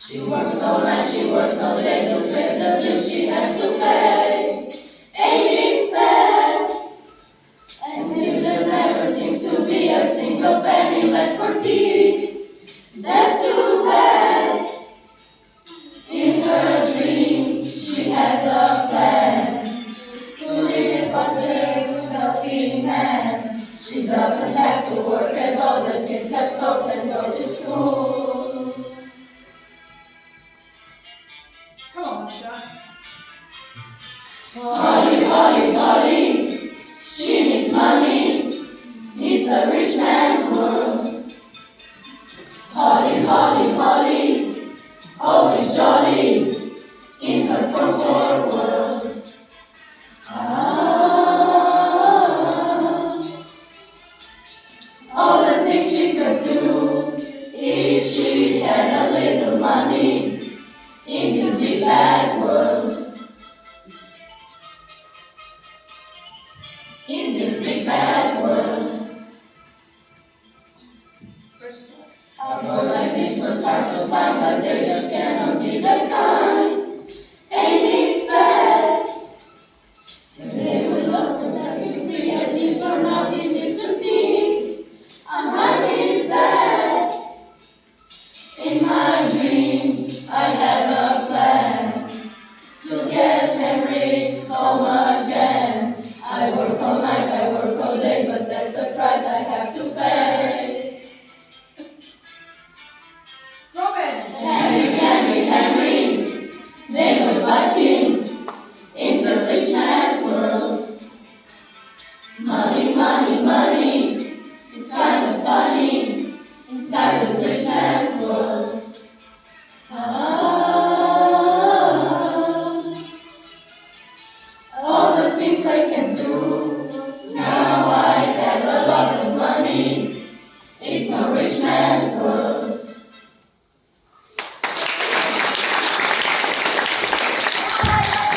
She works all night, she works all day to pay the bills she has to pay. Ain't it sad? And still there never seems to be a single penny left for tea. That's too bad. In her dreams, she has a plan to live under a healthy man. She doesn't have to work at all, the kids have clothes and go to school. Come on, Masha. Holly, Holly, Holly, she needs money. It's a rich man's world. Holly, Holly,